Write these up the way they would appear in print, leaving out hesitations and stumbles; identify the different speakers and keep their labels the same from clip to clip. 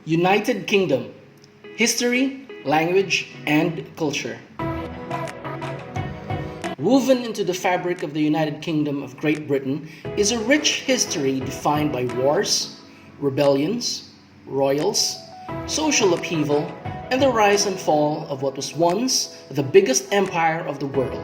Speaker 1: United Kingdom: History, Language, and Culture. Woven into the fabric of the United Kingdom of Great Britain is a rich history defined by wars, rebellions, royals, social upheaval, and the rise and fall of what was once the biggest empire of the world.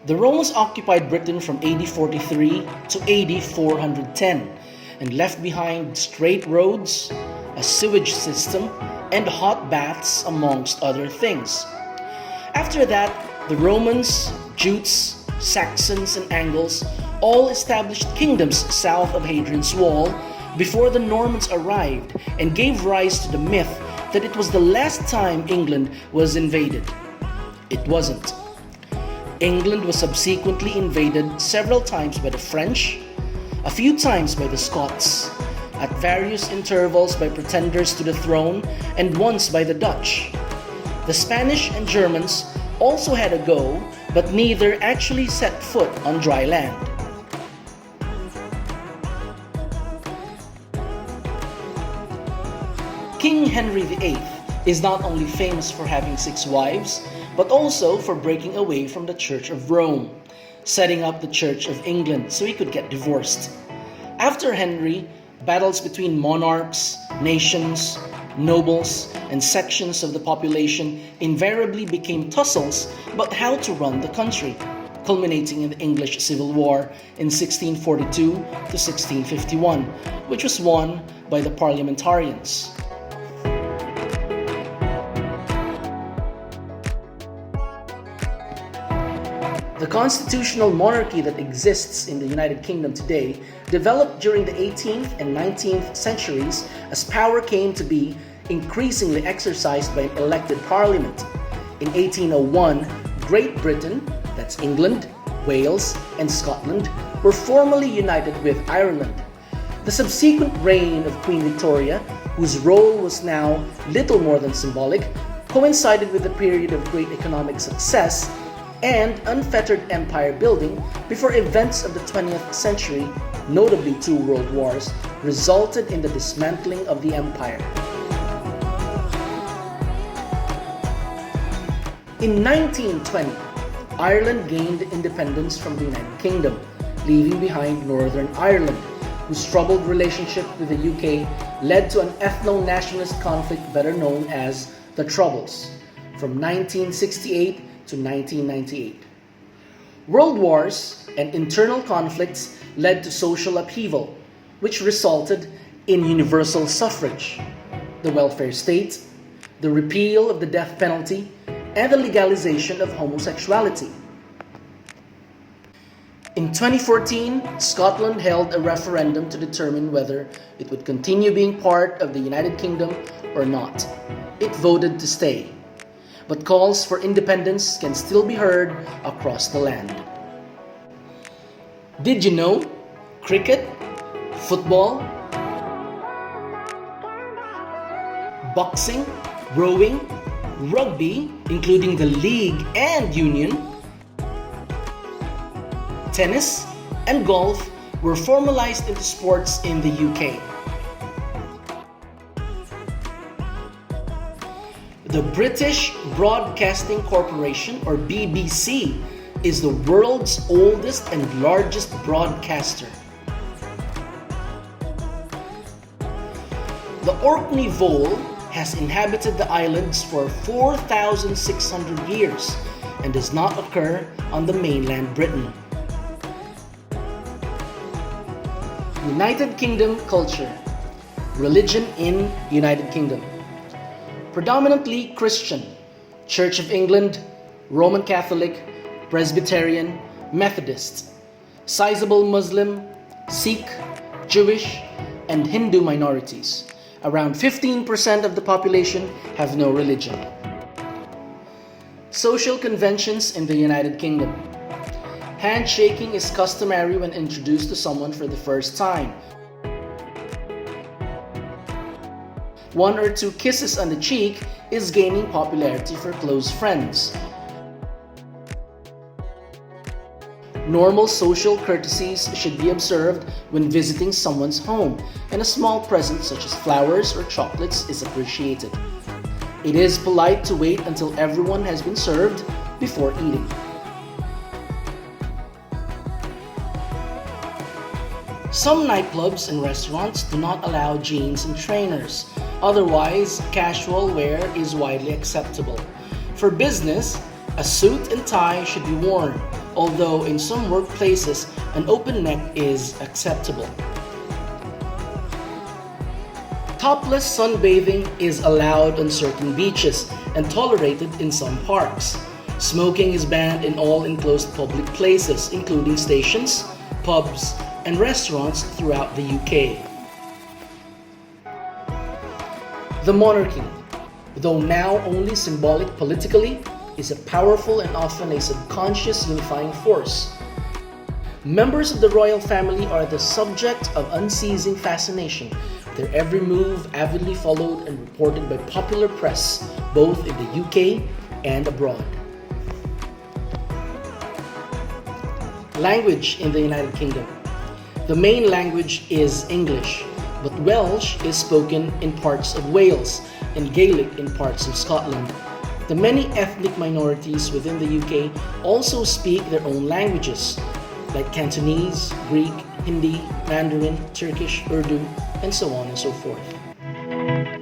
Speaker 1: The Romans occupied Britain from AD 43 to AD 410 and left behind straight roads, a sewage system, and hot baths, amongst other things. After that, the Romans, Jutes, Saxons, and Angles all established kingdoms south of Hadrian's Wall before the Normans arrived and gave rise to the myth that it was the last time England was invaded. It wasn't. England was subsequently invaded several times by the French, a few times by the Scots, at various intervals by pretenders to the throne, and once by the Dutch. The Spanish and Germans also had a go, but neither actually set foot on dry land. King Henry VIII is not only famous for having 6 wives, but also for breaking away from the Church of Rome, setting up the Church of England so he could get divorced. After Henry, battles between monarchs, nations, nobles, and sections of the population invariably became tussles about how to run the country, culminating in the English Civil War in 1642 to 1651, which was won by the parliamentarians. The constitutional monarchy that exists in the United Kingdom today developed during the 18th and 19th centuries as power came to be increasingly exercised by an elected parliament. In 1801, Great Britain, that's England, Wales, and Scotland, were formally united with Ireland. The subsequent reign of Queen Victoria, whose role was now little more than symbolic, coincided with a period of great economic success and unfettered empire building before events of the 20th century, notably 2 world wars, resulted in the dismantling of the empire. In 1920, Ireland gained independence from the United Kingdom, leaving behind Northern Ireland, whose troubled relationship with the UK led to an ethno-nationalist conflict better known as the Troubles, from 1968 to 1998. World wars and internal conflicts led to social upheaval, which resulted in universal suffrage, the welfare state, the repeal of the death penalty, and the legalization of homosexuality. In 2014, Scotland held a referendum to determine whether it would continue being part of the United Kingdom or not. It voted to stay, but calls for independence can still be heard across the land. Did you know? Cricket, football, boxing, rowing, rugby, including the league and union, tennis, and golf were formalized into sports in the UK. The British Broadcasting Corporation, or BBC, is the world's oldest and largest broadcaster. The Orkney Vole has inhabited the islands for 4,600 years and does not occur on the mainland Britain. United Kingdom culture. Religion in United Kingdom. Predominantly Christian, Church of England, Roman Catholic, Presbyterian, Methodist. Sizable Muslim, Sikh, Jewish, and Hindu minorities. Around 15% of the population have no religion. Social conventions in the United Kingdom. Handshaking is customary when introduced to someone for the first time. 1 or 2 kisses on the cheek is gaining popularity for close friends. Normal social courtesies should be observed when visiting someone's home, and a small present such as flowers or chocolates is appreciated. It is polite to wait until everyone has been served before eating. Some nightclubs and restaurants do not allow jeans and trainers. Otherwise, casual wear is widely acceptable. For business, a suit and tie should be worn, although in some workplaces, an open neck is acceptable. Topless sunbathing is allowed on certain beaches and tolerated in some parks. Smoking is banned in all enclosed public places, including stations, pubs, and restaurants throughout the UK. The monarchy, though now only symbolic politically, is a powerful and often a subconscious unifying force. Members of the royal family are the subject of unceasing fascination, their every move avidly followed and reported by popular press, both in the UK and abroad. Language in the United Kingdom. The main language is English, but Welsh is spoken in parts of Wales and Gaelic in parts of Scotland. The many ethnic minorities within the UK also speak their own languages, like Cantonese, Greek, Hindi, Mandarin, Turkish, Urdu, and so on and so forth.